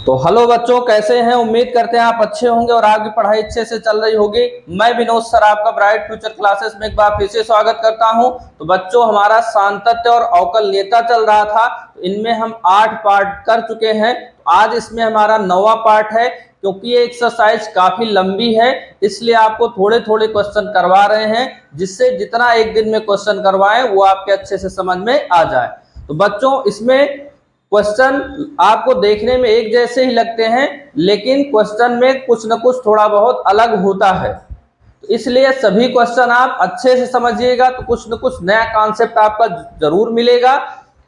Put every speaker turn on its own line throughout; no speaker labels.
तो हेलो बच्चों, कैसे हैं। उम्मीद करते हैं आप अच्छे होंगे और आपकी पढ़ाई अच्छे से चल रही होगी। मैं विनोद सर आपका ब्राइट फ्यूचर क्लासेस में एक बार फिर से स्वागत करता हूं। तो बच्चों, हमारा सांतत्य और अवकल नेता चल रहा था, तो इनमें हम 8 पार्ट कर चुके हैं। तो आज इसमें हमारा 9वां पार्ट है। क्योंकि ये एक्सरसाइज काफी लंबी है, इसलिए आपको थोड़े थोड़े क्वेश्चन करवा रहे हैं, जिससे जितना एक दिन में क्वेश्चन करवाएं वो आपके अच्छे से समझ में आ जाए। तो बच्चों, इसमें क्वेश्चन आपको देखने में एक जैसे ही लगते हैं, लेकिन क्वेश्चन में कुछ न कुछ थोड़ा बहुत अलग होता है। तो इसलिए सभी क्वेश्चन आप अच्छे से समझिएगा तो कुछ न कुछ नया कॉन्सेप्ट आपका जरूर मिलेगा।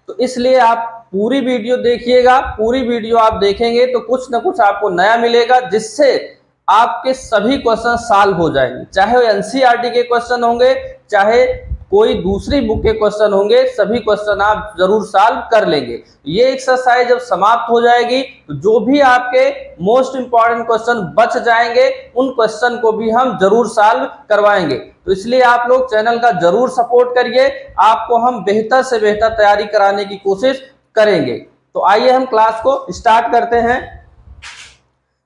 तो इसलिए आप पूरी वीडियो देखिएगा। पूरी वीडियो आप देखेंगे तो कुछ न कुछ आपको नया मिलेगा, जिससे आपके सभी क्वेश्चन सॉल्व हो जाएंगे। चाहे वो एनसीईआरटी के क्वेश्चन होंगे, चाहे कोई दूसरी बुक के क्वेश्चन होंगे, सभी क्वेश्चन आप जरूर सॉल्व कर लेंगे। ये एक्सरसाइज जब समाप्त हो जाएगी तो जो भी आपके मोस्ट इंपॉर्टेंट क्वेश्चन बच जाएंगे, उन क्वेश्चन को भी हम जरूर सॉल्व करवाएंगे। तो इसलिए आप लोग चैनल का जरूर सपोर्ट करिए, आपको हम बेहतर से बेहतर तैयारी कराने की कोशिश करेंगे। तो आइए हम क्लास को स्टार्ट करते हैं।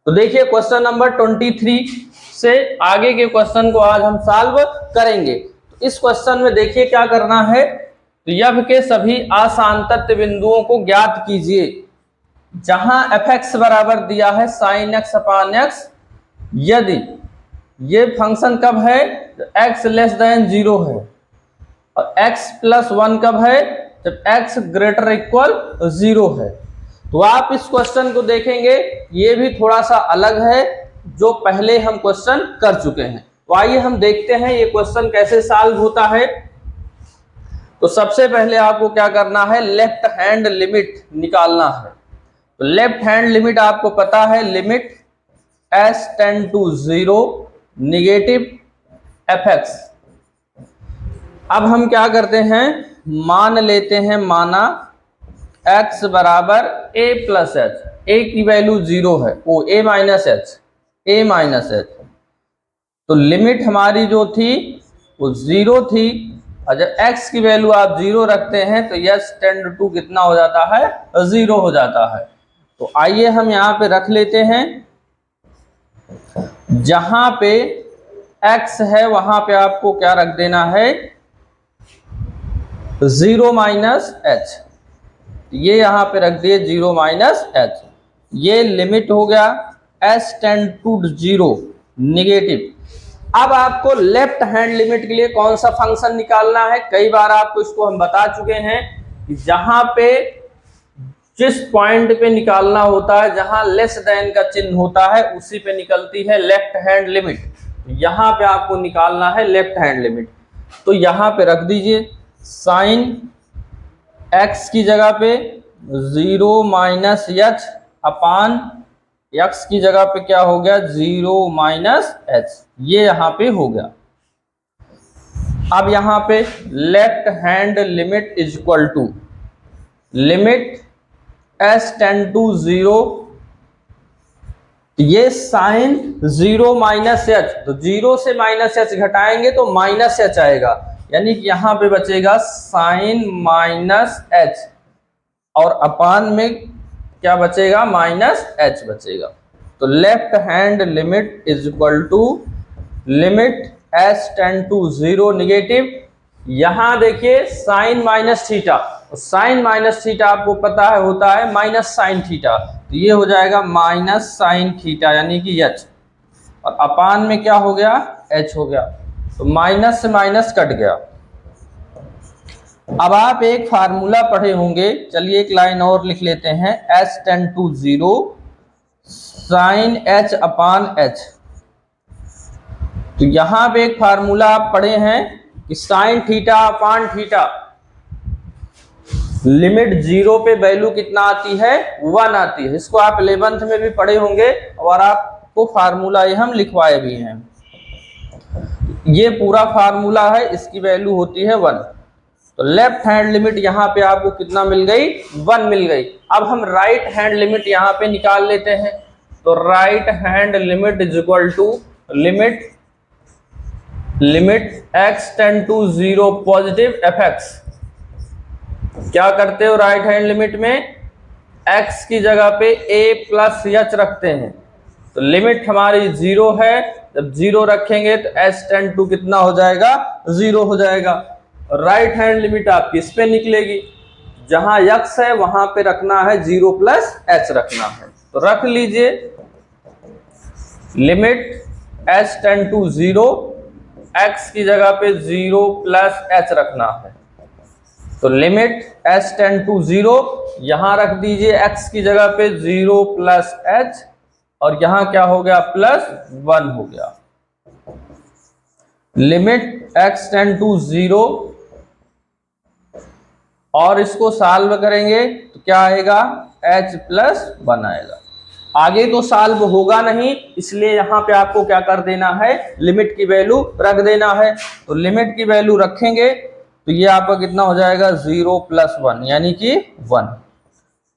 तो देखिए, क्वेश्चन नंबर 23 से आगे के क्वेश्चन को आज हम सॉल्व करेंगे। तो इस क्वेश्चन में देखिए क्या करना है। तो यह के सभी असांतत्य बिंदुओं को ज्ञात कीजिए जहां fx बराबर दिया है sin x अपान x, यदि ये फंक्शन कब है, x लेस देन 0 है, और x प्लस 1 कब है, जब x ग्रेटर इक्वल 0 है। तो आप इस क्वेश्चन को देखेंगे, ये भी थोड़ा सा अलग है जो पहले हम क्वेश्चन कर चुके हैं। तो आइए हम देखते हैं ये क्वेश्चन कैसे सॉल्व होता है। तो सबसे पहले आपको क्या करना है, लेफ्ट हैंड लिमिट निकालना है। तो लेफ्ट हैंड लिमिट आपको पता है, limit s tend to 0 negative fx। अब हम क्या करते हैं, मान लेते हैं, माना x बराबर a प्लस एच, a की वैल्यू 0 है, ओ a माइनस एच। तो लिमिट हमारी जो थी वो 0 थी, और जब x की वैल्यू आप 0 रखते हैं तो s टेंड टू कितना हो जाता है, 0 हो जाता है। तो आइए हम यहाँ पे रख लेते हैं, जहां पे x है वहां पे आपको क्या रख देना है, 0 माइनस एच। ये यहां पे रख दिए 0 माइनस एच। ये लिमिट हो गया s टेंड टू 0 निगेटिव। अब आपको लेफ्ट हैंड लिमिट के लिए कौन सा फंक्शन निकालना है, कई बार आपको इसको हम बता चुके हैं कि जहां पे जिस पॉइंट पे निकालना होता है, जहां लेस देन का चिन्ह होता है, उसी पे निकलती है लेफ्ट हैंड लिमिट। यहां पे आपको निकालना है लेफ्ट हैंड लिमिट। तो यहां पे रख दीजिए साइन x की जगह पे 0 माइनस एच अपान x की जगह पे क्या हो गया, 0 माइनस एच। ये यहां पे हो गया। अब यहां पे left hand limit is equal to limit s tend to 0, ये साइन 0 माइनस एच, तो 0 से माइनस एच घटाएंगे तो माइनस एच आएगा, यानी कि यहां पे बचेगा साइन माइनस एच, और अपान में क्या बचेगा, माइनस एच बचेगा। तो left hand limit is equal to limit s tend to 0 negative. यहां देखिए sine minus theta, sine minus theta आपको पता है होता है माइनस साइन थीटा, तो ये हो जाएगा माइनस साइन थीटा यानी कि h, और अपान में क्या हो गया, h हो गया। तो माइनस से माइनस कट गया। अब आप एक फार्मूला पढ़े होंगे, चलिए एक लाइन और लिख लेते हैं, s tend to 0 sine h upon h। तो यहां पे एक फार्मूला आप पढ़े हैं कि sine theta upon theta, limit 0 पे वैल्यू कितना आती है, 1 आती है। इसको आप 11th में भी पढ़े होंगे और आपको फार्मूला ये हम लिखवाए भी हैं। ये पूरा फार्मूला है, इसकी वैल्यू होती है 1। तो लेफ्ट हैंड लिमिट यहाँ पे आपको कितना मिल गई, 1 मिल गई। अब हम राइट हैंड लिमिट यहाँ पे निकाल लेते हैं। तो right hand limit is equal to limit x tend to 0 positive fx। क्या करते हो राइट हैंड लिमिट में, x की जगह पे a प्लस एच रखते हैं तो लिमिट हमारी 0 है। जब 0 रखेंगे तो h टेंड टू कितना हो जाएगा, 0 हो जाएगा। राइट हैंड लिमिट आपकी इस पे निकलेगी, जहां x है वहां पे रखना है 0 प्लस h रखना है। तो रख लीजिए limit h tend to 0, x की जगह पे 0 प्लस h रखना है। तो लिमिट h टेंड टू 0, यहां रख दीजिए x की जगह पे 0 प्लस h, और यहां क्या हो गया, प्लस 1 हो गया। लिमिट x टेंड टू 0, और इसको सॉल्व करेंगे तो क्या आएगा, h प्लस 1 आएगा। आगे तो सॉल्व होगा नहीं, इसलिए यहाँ पे आपको क्या कर देना है, लिमिट की वैल्यू रख देना है। तो लिमिट की वैल्यू रखेंगे तो ये आपका कितना हो जाएगा, 0 प्लस 1 यानी कि 1।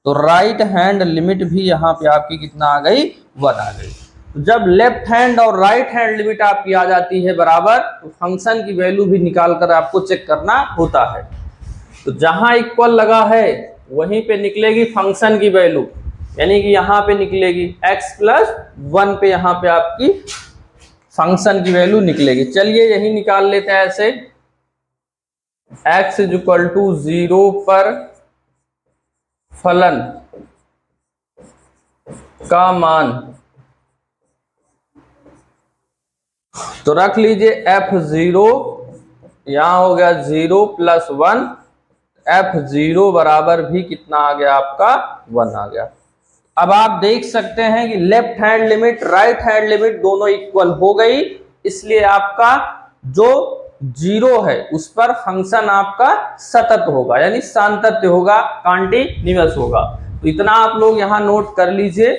तो राइट हैंड लिमिट भी यहाँ पे आपकी कितना आ गई, 1 आ गई। तो जब लेफ्ट हैंड और राइट हैंड लिमिट आपकी आ जाती है बराबर, तो फंक्शन की वैल्यू भी निकाल कर आपको चेक करना होता है। तो जहां इक्वल लगा है वहीं पे निकलेगी फंक्शन की वैल्यू, यानी कि यहाँ पे निकलेगी x प्लस 1 पे यहाँ पे आपकी फंक्शन की वैल्यू निकलेगी। चलिए यही निकाल लेते हैं ऐसे, x इज इक्वल टू 0 पर फलन का मान, तो रख लीजिए f0, यहां हो गया 0 प्लस 1, f0 बराबर भी कितना आ गया आपका, 1 आ गया। अब आप देख सकते हैं कि left hand limit right hand limit दोनों इक्वल हो गई, इसलिए आपका जो 0 है उस पर फंक्शन आपका सतत होगा, यानी सातत्य होगा, कॉन्टिन्यूअस होगा। तो इतना आप लोग यहां नोट कर लीजिए।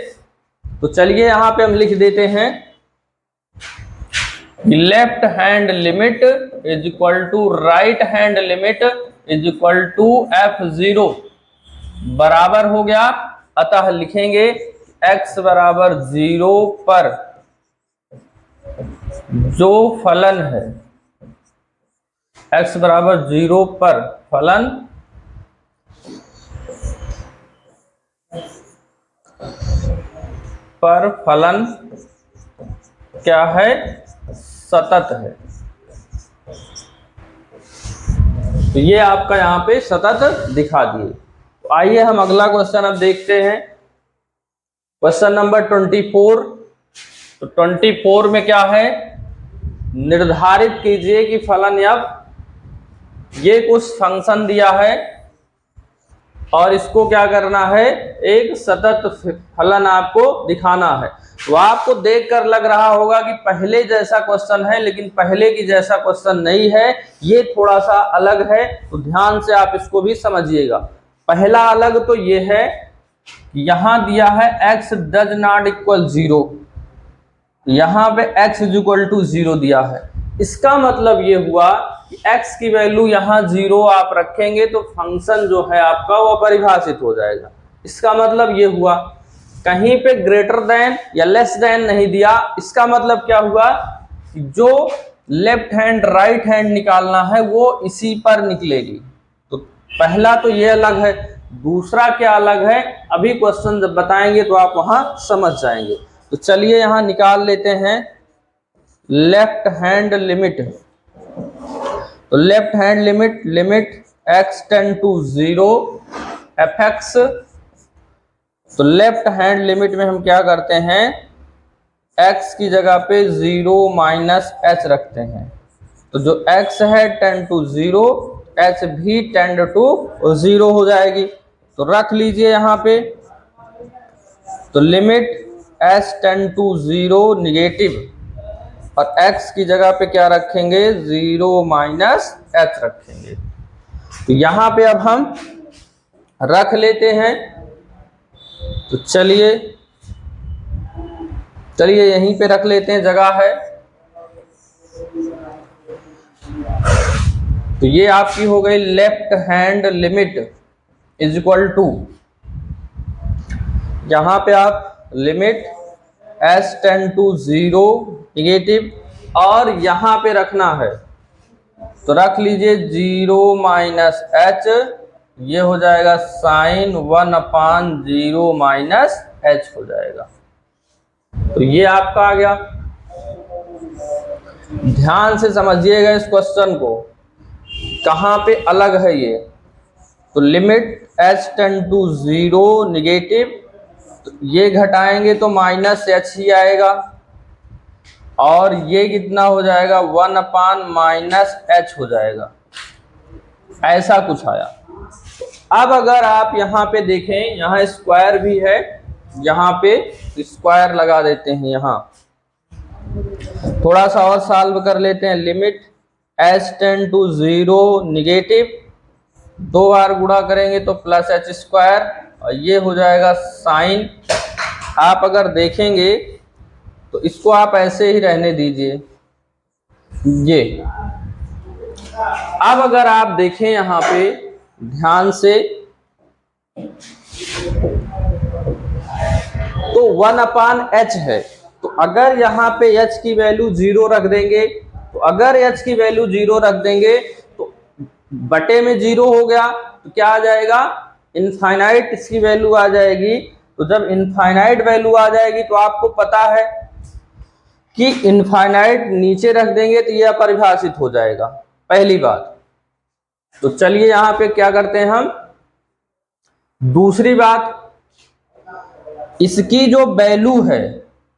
तो चलिए यहां पे हम लिख देते हैं left hand limit is equal to right hand limit is equal to f0 बराबर हो गया, अतः लिखेंगे x बराबर 0 पर जो फलन है, x बराबर 0 पर फलन क्या है, सतत है। तो ये आपका यहाँ पे सतत दिखा दिए। तो आइए हम अगला क्वेश्चन अब देखते हैं, क्वेश्चन नंबर 24। तो 24 में क्या है, निर्धारित कीजिए कि फलन f, ये कुछ फंक्शन दिया है और इसको क्या करना है, एक सतत फलन आपको दिखाना है। तो आपको देखकर लग रहा होगा कि पहले जैसा क्वेश्चन है, लेकिन पहले की जैसा क्वेश्चन नहीं है, ये थोड़ा सा अलग है। तो ध्यान से आप इसको भी समझिएगा। पहला अलग तो ये है, यहां दिया है x डज नॉट इक्वल 0, यहां पे x इज इक्वल टू 0 दिया है। इसका मतलब ये हुआ कि x की वैल्यू यहां 0 आप रखेंगे तो फंक्शन जो है आपका वो परिभाषित हो जाएगा। इसका मतलब ये हुआ, कहीं पे ग्रेटर देन या लेस देन नहीं दिया। इसका मतलब क्या हुआ कि जो लेफ्ट हैंड राइट हैंड निकालना है वो इसी पर निकलेगी। तो पहला तो ये अलग है, दूसरा क्या अलग है, अभी क्वेश्चन जब बताएंगे तो आप वहां समझ जाएंगे। तो चलिए यहां निकाल लेते हैं लेफ्ट हैंड लिमिट। तो left hand limit, limit x tend to 0 fx। तो लेफ्ट हैंड लिमिट में हम क्या करते हैं, x की जगह पे 0 माइनस h रखते हैं। तो जो x है टेंड टू 0, h भी टेंड टू 0 हो जाएगी। तो रख लीजिए यहाँ पे, तो limit h tend to 0 negative, और x की जगह पे क्या रखेंगे, 0 माइनस h रखेंगे। तो यहाँ पे अब हम रख लेते हैं। तो चलिए यहीं पे रख लेते हैं, जगह है। तो ये आपकी हो गई left hand limit is equal to, यहां पे आप limit s tend to 0 negative, और यहां पे रखना है तो रख लीजिए 0 माइनस h ये हो जाएगा साइन 1/0 माइनस एच हो जाएगा। तो ये आपका आ गया। ध्यान से समझिएगा इस क्वेश्चन को, कहाँ पे अलग है ये। तो limit h tend to 0 negative, तो ये घटाएंगे तो माइनस एच ही आएगा, और ये कितना हो जाएगा 1/-एच हो जाएगा, ऐसा कुछ आया। अब अगर आप यहाँ पे देखें, यहाँ स्क्वायर भी है, यहाँ पे स्क्वायर लगा देते हैं, यहाँ थोड़ा सा और सॉल्व कर लेते हैं। Limit h tend to 0 negative, 2 बार गुणा करेंगे तो प्लस एच स्क्वायर, और ये हो जाएगा साइन। आप अगर देखेंगे तो इसको आप ऐसे ही रहने दीजिए ये। अब अगर आप देखें यहाँ पे ध्यान से, तो 1/h है, तो अगर यहाँ पे h की वैल्यू 0 रख देंगे, तो अगर h की वैल्यू 0 रख देंगे तो बटे में 0 हो गया, तो क्या आ जाएगा, इनफाइनाइट इसकी वैल्यू आ जाएगी। तो जब इनफाइनाइट वैल्यू आ जाएगी तो आपको पता है कि इनफाइनाइट नीचे रख देंगे तो यह अपरिभाषित हो जाएगा, पहली बात। तो चलिए यहाँ पे क्या करते हैं हम, दूसरी बात, इसकी जो वैल्यू है,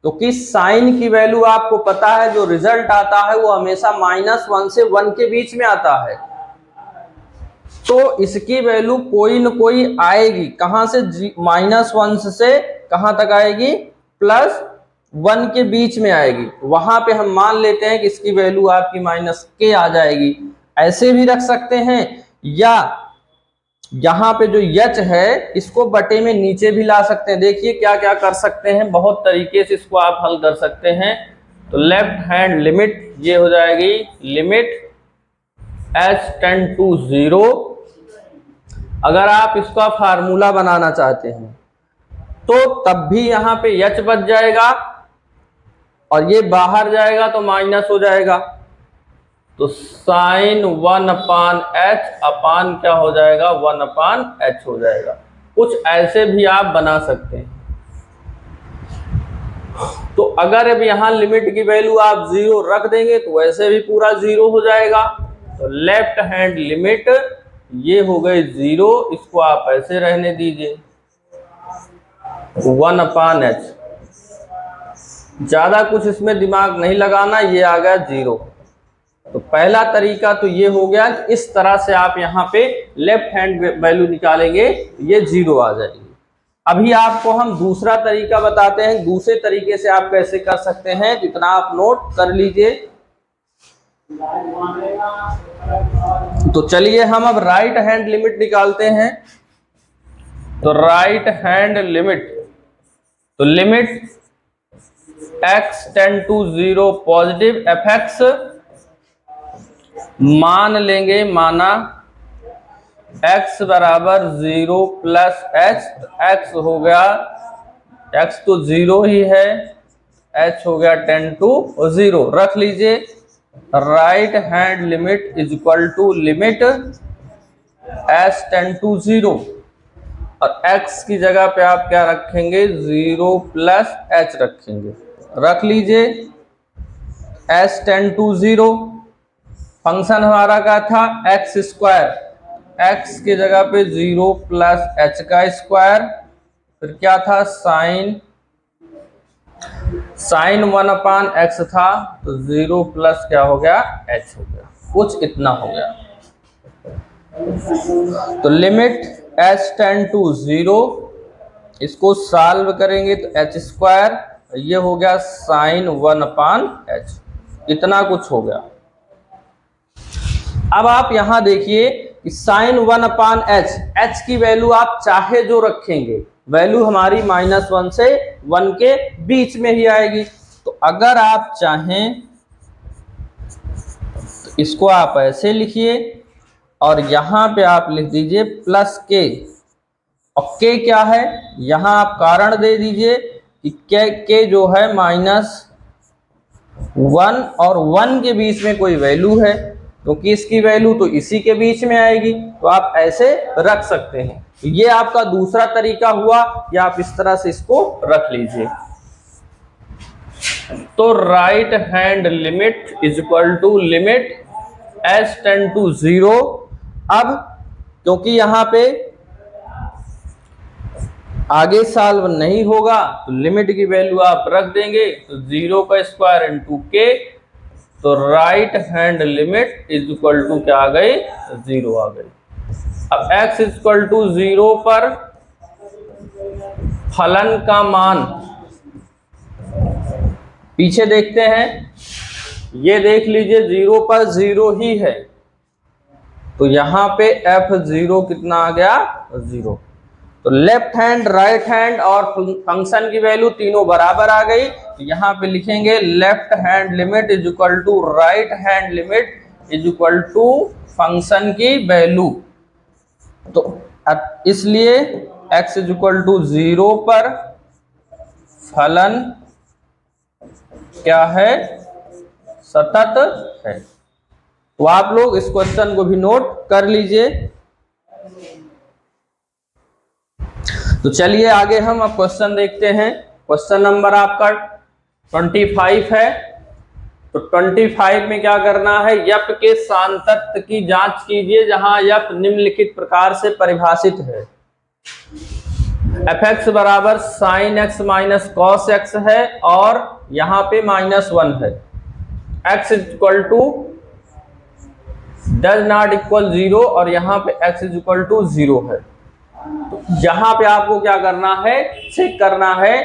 क्योंकि साइन की वैल्यू आपको पता है जो रिजल्ट आता है वो हमेशा -1 से 1 के बीच में आता है, तो इसकी वैल्यू कोई न कोई आएगी। कहां से, -1 से कहां तक आएगी, +1 के बीच में आएगी। वहां पे हम मान लेते हैं कि इसकी वैल्यू आपकी -k आ जाएगी। ऐसे भी रख सकते हैं, या यहाँ पे जो h है इसको बटे में नीचे भी ला सकते हैं। देखिए क्या क्या कर सकते हैं, बहुत तरीके से इसको आप हल कर सकते हैं। तो लेफ्ट हैंड लिमिट ये हो जाएगी लिमिट h टेंड टू 0। अगर आप इसका फार्मूला बनाना चाहते हैं तो तब भी यहाँ पे h बच जाएगा, और ये बाहर जाएगा तो माइनस हो जाएगा। तो साइन 1/h अपान क्या हो जाएगा, 1/h हो जाएगा। कुछ ऐसे भी आप बना सकते हैं। तो अगर अब यहाँ लिमिट की वैल्यू आप 0 रख देंगे तो वैसे भी पूरा 0 हो जाएगा। तो लेफ्ट हैंड लिमिट ये हो गई 0, इसको आप ऐसे रहने दीजिए 1/h। ज्यादा कुछ इसमें दिमाग नहीं लगाना, ये आ गया 0। तो पहला तरीका तो ये हो गया कि इस तरह से आप यहाँ पे लेफ्ट हैंड वैल्यू निकालेंगे, ये 0 आ जाएगी। अभी आपको हम दूसरा तरीका बताते हैं, दूसरे तरीके से आप कैसे कर सकते हैं, जितना आप नोट कर लीजिए। तो चलिए हम अब राइट हैंड लिमिट निकालते हैं। तो राइट हैंड लिमिट, तो limit x tend to 0 positive fx, मान लेंगे, माना x बराबर 0 प्लस h, तो x हो गया, x तो 0 ही है, h हो गया टेंड टू 0, रख लीजिए। Right hand limit is equal to limit h tend to 0, और x की जगह पे आप क्या रखेंगे, 0 प्लस h रखेंगे, रख लीजिए। h टेंड टू 0, फंक्शन हमारा क्या था, एक्स स्क्वायर, x की जगह पे 0 प्लस h का स्क्वायर, फिर क्या था, साइन 1/x था, तो 0 प्लस क्या हो गया, h हो गया, कुछ इतना हो गया। तो लिमिट h टेंड टू 0, इसको सॉल्व करेंगे तो h स्क्वायर, ये हो गया साइन 1/h, इतना कुछ हो गया। अब आप यहां देखिए कि साइन 1/h, h की वैल्यू आप चाहे जो रखेंगे, वैल्यू हमारी -1 से 1 के बीच में ही आएगी। तो अगर आप चाहें तो इसको आप ऐसे लिखिए, और यहां पे आप लिख दीजिए प्लस k, और k क्या है, यहां आप कारण दे दीजिए कि k जो है -1 और 1 के बीच में कोई वैल्यू है, क्योंकि इसकी वैल्यू तो इसी के बीच में आएगी, तो आप ऐसे रख सकते हैं। तो ये आपका दूसरा तरीका हुआ, या आप इस तरह से इसको रख लीजिए। तो right hand limit is equal to limit s tend to 0। अब क्योंकि यहां पे आगे सॉल्व नहीं होगा तो लिमिट की वैल्यू आप रख देंगे, तो 0 का स्क्वायर इंटू के, तो right hand limit is equal to क्या आ गई, 0 आ गई। अब x इज इक्वल टू 0 पर फलन का मान पीछे देखते हैं, ये देख लीजिए 0 पर 0 ही है, तो यहां पे f0 कितना आ गया, 0। तो लेफ्ट हैंड, राइट हैंड और फंक्शन की वैल्यू तीनों बराबर आ गई, तो यहां पे लिखेंगे left hand limit is equal to right hand limit is equal to function की वैल्यू। तो इसलिए x इज इक्वल टू 0 पर फलन क्या है, सतत है। तो आप लोग इस क्वेश्चन को भी नोट कर लीजिए। तो चलिए आगे हम अब क्वेश्चन देखते हैं। क्वेश्चन नंबर आपका 25 है। तो 25 में क्या करना है, यप के सान्तत्य की जांच कीजिए, जहां यप निम्नलिखित प्रकार से परिभाषित है। fx बराबर sine x minus cos x है और यहां पे -1 है। x is equal to does not equal 0 और यहां पे x इज इक्वल टू 0 है। तो यहां पे आपको क्या करना है, चेक करना है,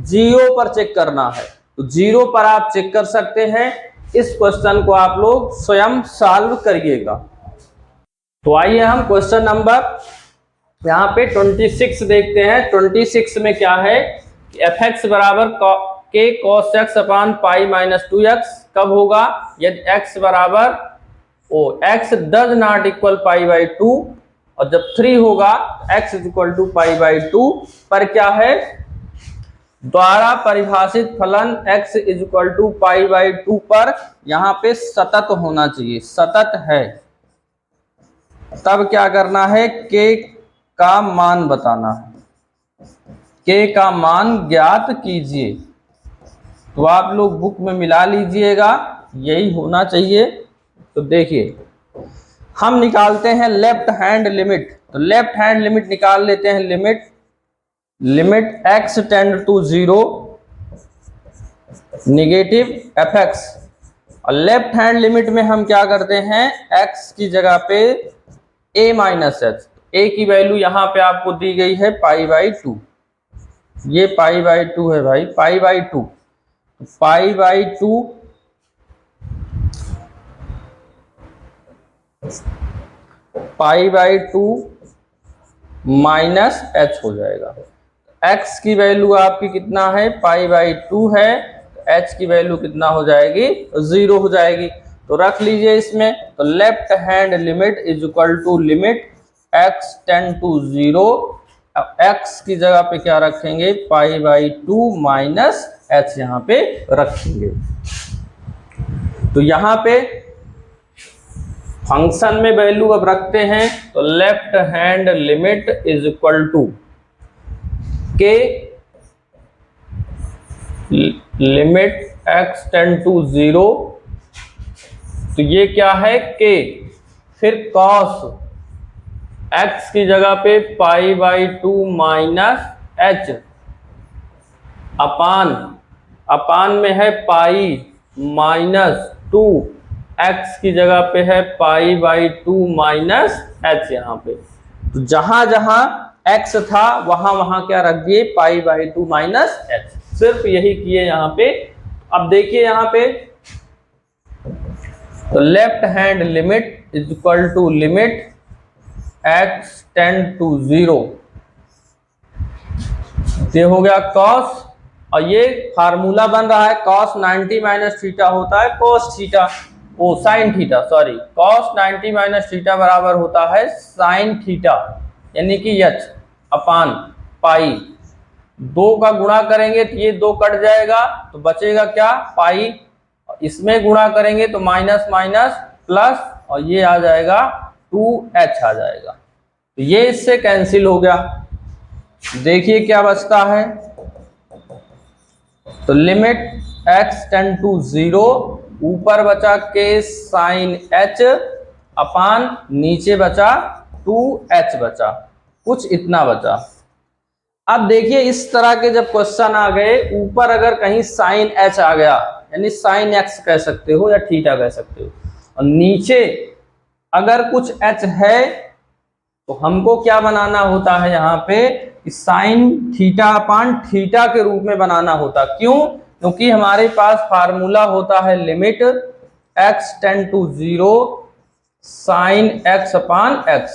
0 पर चेक करना है। तो 0 पर आप चेक कर सकते हैं। इस क्वेश्चन को आप लोग स्वयं सॉल्व करिएगा। तो आइए हम क्वेश्चन नंबर यहाँ पे 26 देखते हैं। 26 में क्या है, fx बराबर k cos x upon pi minus 2x कब होगा, यदि x बराबर x does not equal pi by 2 और जब 3 होगा x is equal to pi by 2 पर क्या है, द्वारा परिभाषित फलन x is equal to pi by 2 पर यहाँ पे सतत होना चाहिए, सतत है। तब क्या करना है, k का मान बताना है, k का मान ज्ञात कीजिए। तो आप लोग बुक में मिला लीजिएगा, यही होना चाहिए। तो देखिए हम निकालते हैं लेफ्ट हैंड लिमिट। तो लेफ्ट हैंड लिमिट निकाल लेते हैं, limit x tend to 0 negative fx। और लेफ्ट हैंड लिमिट में हम क्या करते हैं, x की जगह पे a माइनस एच। a की वैल्यू यहां पे आपको दी गई है पाई बाई 2, ये पाई बाई 2 है भाई, पाई by 2। Pi by 2 pi by 2 minus H हो जाएगा। x की वैल्यू आपकी कितना है, पाई बाई 2 है, h की वैल्यू कितना हो जाएगी, 0 हो जाएगी। तो रख लीजिए इसमें। तो left hand limit is equal to limit x tend to 0। अब x की जगह पे क्या रखेंगे, पाई बाई 2 माइनस h यहाँ पे रखेंगे। तो यहाँ पे फंक्शन में वैल्यू अब रखते हैं। तो left hand limit is equal to k limit x tend to 0। तो ये क्या है, k, फिर cos x की जगह पे पाई बाई 2 माइनस h अपान में है पाई माइनस 2, x की जगह पे है पाई बाई 2 माइनस h यहाँ पे। तो जहां जहां x था वहां क्या रख दिए, पाई बाई 2 माइनस h, सिर्फ यही किए यहाँ पे। अब देखिए यहाँ पे, तो left hand limit is equal to limit x tend to 0, ये हो गया cos, और ये फार्मूला बन रहा है cos 90 माइनस थीटा होता है cos theta, sine theta, sorry, cos 90 minus theta बराबर होता है साइन थीटा, यानी कि h अपान पाई। 2 का गुणा करेंगे तो ये 2 कट जाएगा, तो बचेगा क्या, पाई। इसमें गुणा करेंगे तो माइनस माइनस प्लस और ये आ जाएगा 2h आ जाएगा। तो ये इससे कैंसिल हो गया। देखिए क्या बचता है, तो लिमिट x टेंड टू 0, ऊपर बचा k साइन h अपान नीचे बचा 2h बचा, कुछ इतना बचा। अब देखिए इस तरह के जब क्वेश्चन आ गए, ऊपर अगर कहीं साइन h आ गया, यानी साइन x कह सकते हो या थीटा कह सकते हो, और नीचे अगर कुछ h है तो हमको क्या बनाना होता है यहाँ पे, साइन थीटा अपान थीटा के रूप में बनाना होता। क्यों? क्योंकि हमारे पास फार्मूला होता है limit x tend to 0 sine x upon x।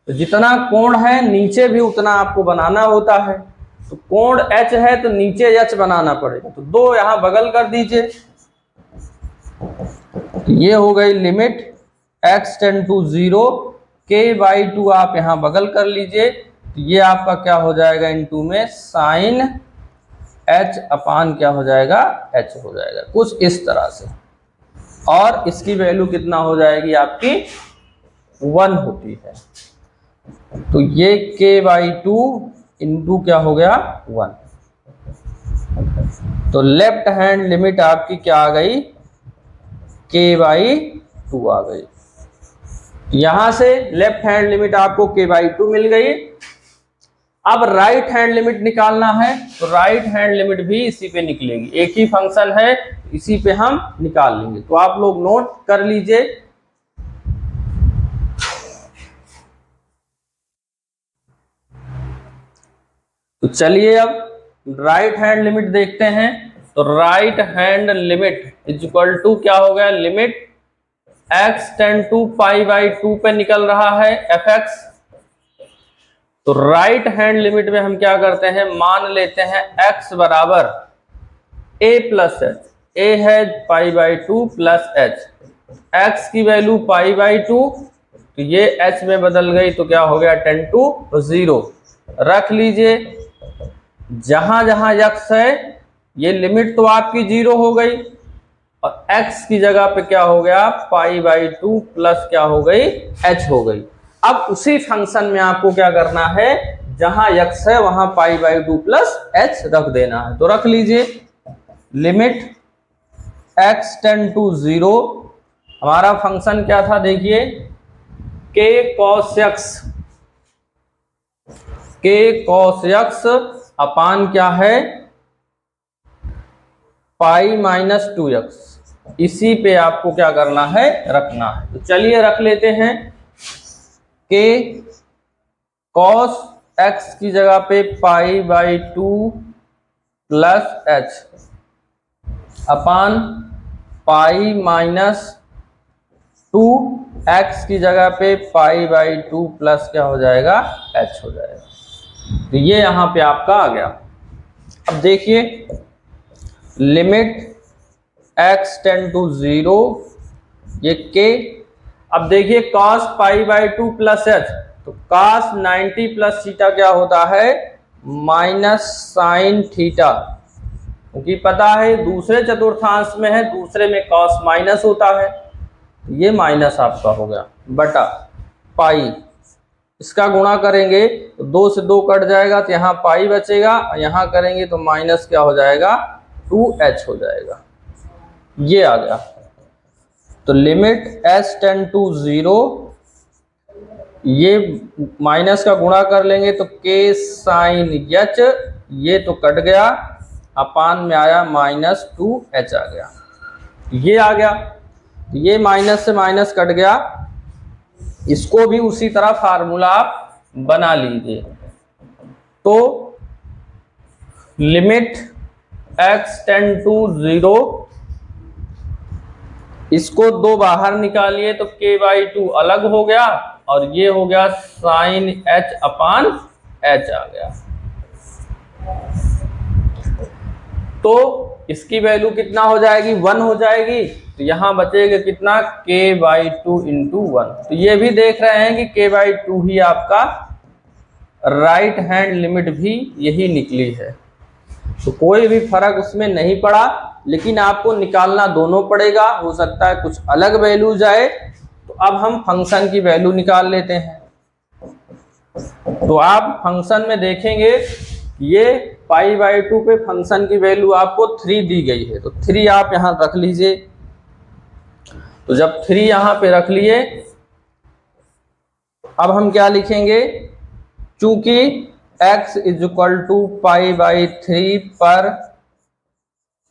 तो जितना कोण है नीचे भी उतना आपको बनाना होता है। तो कोण h है तो नीचे h बनाना पड़ेगा, तो 2 यहां बगल कर दीजिए। तो ये हो गई limit x tend to 0, k/2 आप यहां बगल कर लीजिए। तो ये आपका क्या हो जाएगा, इनटू में साइन h अपान क्या हो जाएगा, h हो जाएगा, कुछ इस तरह से। और इसकी वैल्यू कितना हो जाएगी आपकी, 1 होती है। तो ये k/2 इंटू क्या हो गया, 1। तो लेफ्ट हैंड लिमिट आपकी क्या आ गई, k/2 आ गई। यहां से लेफ्ट हैंड लिमिट आपको k/2 मिल गई। अब राइट हैंड लिमिट निकालना है, तो राइट हैंड लिमिट भी इसी पे निकलेगी, एक ही फंक्शन है, इसी पे हम निकाल लेंगे। तो आप लोग नोट कर लीजिए। तो चलिए अब राइट हैंड लिमिट देखते हैं। तो right hand limit is equal to क्या हो गया, लिमिट x टेंड टू π/2 पे निकल रहा है fx। तो राइट हैंड लिमिट में हम क्या करते हैं, मान लेते हैं x बराबर a प्लस h, a है π/2 प्लस h, x की वैल्यू π/2, तो ये h में बदल गई, तो क्या हो गया, टेंड टू 0 रख लीजिए। जहां जहां x है ये लिमिट तो आपकी 0 हो गई, और x की जगह पे क्या हो गया, π/2 प्लस क्या हो गई, h हो गई। अब उसी फंक्शन में आपको क्या करना है, जहां x है वहां π/2 प्लस h रख देना है। तो रख लीजिए लिमिट x टेंड टू 0, हमारा फंक्शन क्या था, देखिए k cos x अपान क्या है, π-2x, इसी पे आपको क्या करना है, रखना है। तो चलिए रख लेते हैं, k cos x की जगह पे π/2 प्लस h अपान π-2x की जगह पे π/2 प्लस क्या हो जाएगा, h हो जाएगा। तो ये यहां पे आपका आ गया। अब देखिए लिमिट x टेंड टू 0, ये k। अब देखिए cos π/2 प्लस h, तो cos 90 प्लस थीटा क्या होता है, माइनस साइन थीटा, क्योंकि पता है दूसरे चतुर्थांश में है, दूसरे में cos माइनस होता है। ये माइनस आपका हो गया बटा पाई, इसका गुणा करेंगे तो 2 से 2 कट जाएगा, तो यहाँ पाई बचेगा, और यहाँ करेंगे तो माइनस क्या हो जाएगा, 2h हो जाएगा। ये आ गया। तो लिमिट s टेंड टू 0, ये माइनस का गुणा कर लेंगे तो k साइन h, ये तो कट गया, अपान में आया -2h आ गया। ये आ गया, ये माइनस से माइनस कट गया, इसको भी उसी तरह फार्मूला आप बना लीजिए। तो लिमिट x टेंड टू 0, इसको 2 बाहर निकालिए तो k/2 अलग हो गया, और ये हो गया साइन h अपान h आ गया। तो इसकी वैल्यू कितना हो जाएगी, 1 हो जाएगी। तो यहां बचेगा कितना, k/2 इंटू 1। तो ये भी देख रहे हैं कि k/2 ही आपका राइट हैंड लिमिट भी यही निकली है। तो कोई भी फर्क उसमें नहीं पड़ा, लेकिन आपको निकालना दोनों पड़ेगा। हो सकता है कुछ अलग वैल्यू जाए, तो तो अब हम फंक्शन की वैल्यू निकाल लेते हैं। तो आप फंक्शन में देखेंगे ये π/2 पे फंक्शन की वैल्यू आपको 3 दी गई है, तो 3 आप यहां रख लीजिए। तो जब 3 यहां पे रख लिए, अब हम क्या लिखेंगे, चूंकि x = π/3 पर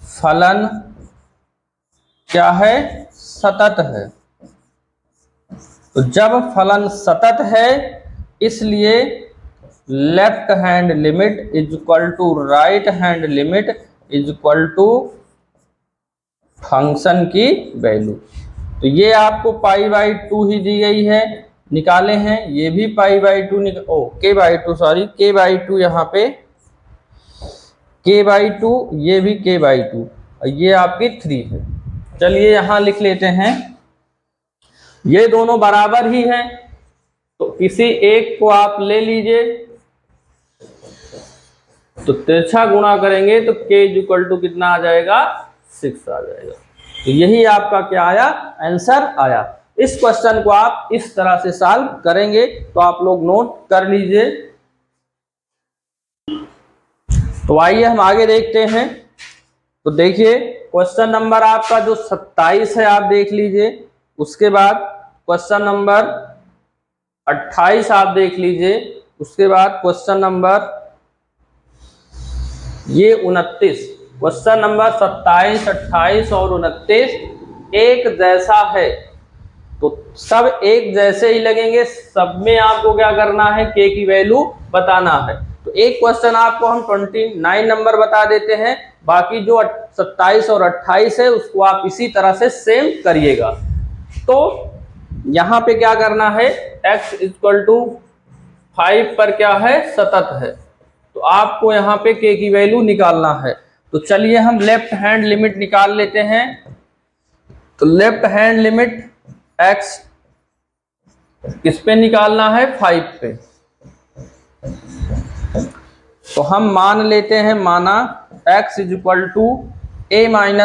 फलन क्या है, सतत है। तो जब फलन सतत है, इसलिए left hand limit = right hand limit = function की वैल्यू। तो ये आपको π/2 ही दी गई है, निकाले हैं। ये भी π/2 k/2 यहाँ पे k/2, ये भी k/2, ये आपकी 3 है। चलिए यहां लिख लेते हैं, ये दोनों बराबर ही हैं, तो किसी एक को आप ले लीजिए। तो तिरछा गुणा करेंगे तो k = कितना आ जाएगा, 6 आ जाएगा। तो यही आपका क्या आया, आंसर आया। इस क्वेश्चन को आप इस तरह से सॉल्व करेंगे, तो आप लोग नोट कर लीजिए। तो आइए हम आगे देखते हैं। तो देखिए क्वेश्चन नंबर आपका जो 27 है आप देख लीजिए, उसके बाद क्वेश्चन नंबर 28 आप देख लीजिए, उसके बाद क्वेश्चन नंबर ये 29। क्वेश्चन नंबर 27, 28 और 29 एक जैसा है, तो सब एक जैसे ही लगेंगे। सब में आपको क्या करना है, k की वैल्यू बताना है। तो एक क्वेश्चन आपको हम 29 नंबर बता देते हैं, बाकी जो 27 और 28 है उसको आप इसी तरह से सेम करिएगा। तो यहाँ पे क्या करना है, x = 5 पर क्या है, सतत है। तो आपको यहाँ पे k की वैल्यू निकालना है। तो चलिए हम लेफ्ट हैंड लिमिट निकाल लेते हैं। तो लेफ्ट हैंड लिमिट x किस पे निकालना है, 5 पे। तो हम मान लेते हैं, माना x = a -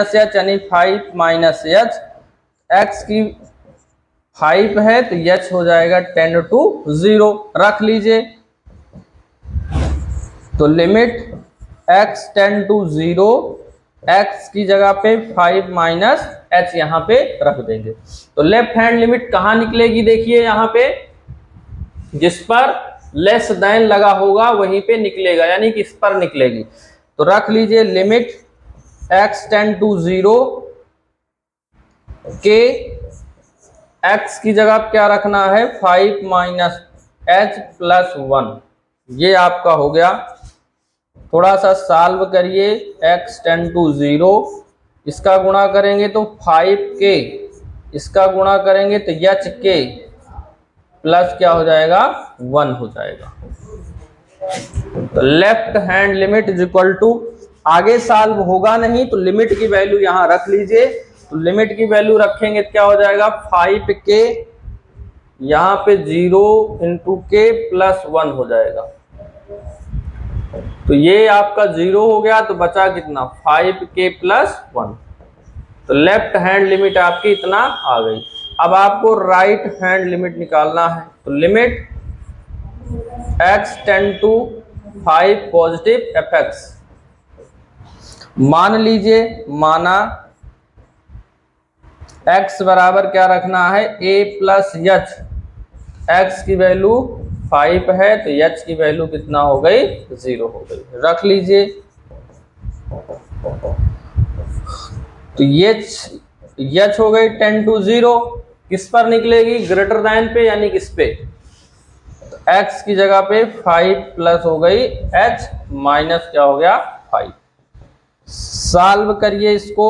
h यानी 5 - h। x की 5 है तो h हो जाएगा 10/0, रख लीजिए। तो लिमिट x → 0, x की जगह पे 5 - h यहाँ पे रख देंगे। तो लेफ्ट हैंड लिमिट कहाँ निकलेगी, देखिए यहाँ पे जिस पर लेस देन लगा होगा वहीं पे निकलेगा, यानी कि इस पर निकलेगी। तो रख लीजिए लिमिट x → 0 के x की जगह क्या रखना है, 5 - h + 1। ये आपका हो गया। थोड़ा सा सॉल्व करिए, x → 0, इसका गुणा करेंगे तो 5k, इसका गुणा करेंगे तो hk प्लस क्या हो जाएगा, 1 हो जाएगा। तो लेफ्ट हैंड लिमिट = आगे सॉल्व होगा नहीं, तो लिमिट की वैल्यू यहां रख लीजिए। तो लिमिट की वैल्यू रखेंगे तो क्या हो जाएगा, 5k, यहाँ पे 0 × k + 1 हो जाएगा। तो ये आपका 0 हो गया, तो बचा कितना, 5k + 1। तो लेफ्ट हैंड लिमिट आपकी इतना आ गई। अब आपको राइट हैंड लिमिट निकालना है। तो लिमिट x → 5 पॉजिटिव fx। मान लीजिए, माना x बराबर क्या रखना है, a + h। x की वैल्यू 5 है तो h की वैल्यू कितना हो गई, 0 हो गई, रख लीजिए। तो h हो गई 10/0, किस पर निकलेगी, ग्रेटर देन पे, यानी किस पे, तो x की जगह पे 5 प्लस हो गई h माइनस क्या हो गया, 5। सॉल्व करिए इसको,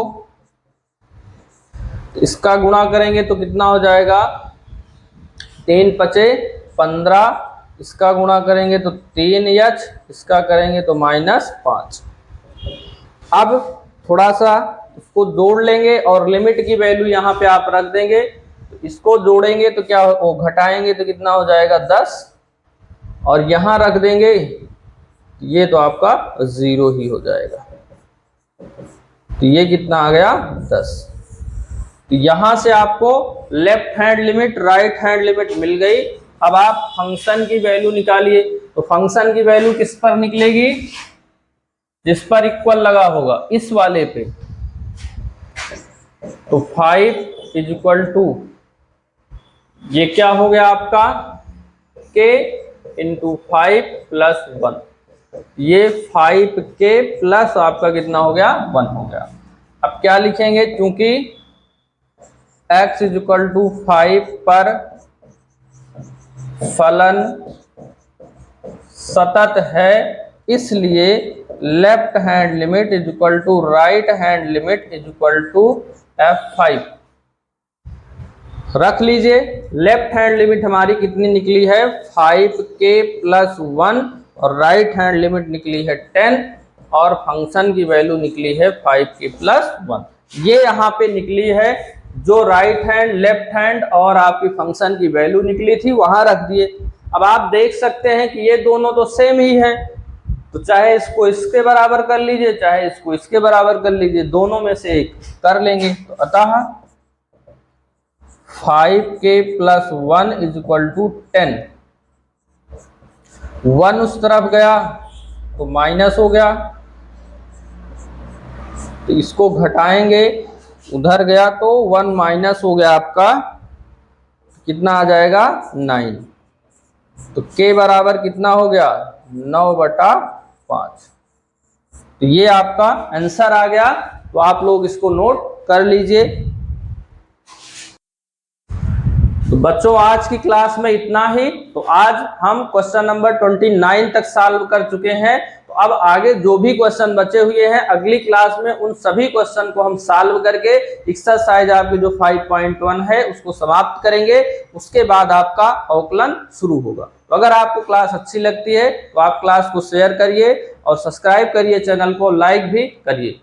इसका गुणा करेंगे तो कितना हो जाएगा, 3 × 5 = 15, इसका गुणा करेंगे तो 3h, इसका करेंगे तो -5। अब थोड़ा सा इसको जोड़ लेंगे और लिमिट की वैल्यू यहाँ पे आप रख देंगे। तो इसको जोड़ेंगे तो क्या हो, घटाएंगे तो कितना हो जाएगा, 10, और यहाँ रख देंगे, ये तो आपका 0 ही हो जाएगा। तो ये कितना आ गया, 10। तो यहां से आपको left hand limit right hand limit मिल गई। अब आप फंक्शन की वैल्यू निकालिए। तो फंक्शन की वैल्यू किस पर निकलेगी? जिस पर इक्वल लगा होगा, इस वाले पे। तो 5 इज इक्वल टू, ये क्या हो गया आपका, k इंटू 5 प्लस 1। ये 5k प्लस आपका कितना हो गया, 1 हो गया। अब क्या लिखेंगे, क्योंकि x इज इक्वल टू 5 पर फलन सतत है, इसलिए left hand limit is equal to right hand limit is equal to f5। रख लीजिए, लेफ्ट हैंड लिमिट हमारी कितनी निकली है, 5k प्लस 1, और राइट हैंड लिमिट निकली है 10, और फंक्शन की वैल्यू निकली है 5k प्लस 1। ये यहाँ पे निकली है, जो राइट हैंड लेफ्ट हैंड और आपकी फंक्शन की वैल्यू निकली थी वहां रख दिए। अब आप देख सकते हैं कि ये दोनों तो सेम ही है, तो चाहे इसको इसके बराबर कर लीजिए, चाहे इसको इसके बराबर कर लीजिए, दोनों में से एक कर लेंगे। तो अतः 5k plus 1 is equal to 10। 1 उस तरफ गया तो माइनस हो गया, तो इसको घटाएंगे, उधर गया तो 1 माइनस हो गया आपका, कितना आ जाएगा, 9। तो k बराबर कितना हो गया, 9/5। तो ये आपका आंसर आ गया। तो आप लोग इसको नोट कर लीजिए। तो बच्चों आज की क्लास में इतना ही। तो आज हम क्वेश्चन नंबर 29 तक सॉल्व कर चुके हैं। तो अब आगे जो भी क्वेश्चन बचे हुए हैं, अगली क्लास में उन सभी क्वेश्चन को हम सॉल्व करके एक्सरसाइज आपके जो 5.1 है उसको समाप्त करेंगे। उसके बाद आपका अवकलन शुरू होगा। तो अगर आपको क्लास अच्छी लगती है तो आप क्लास को शेयर करिए और सब्सक्राइब करिए, चैनल को लाइक भी करिए।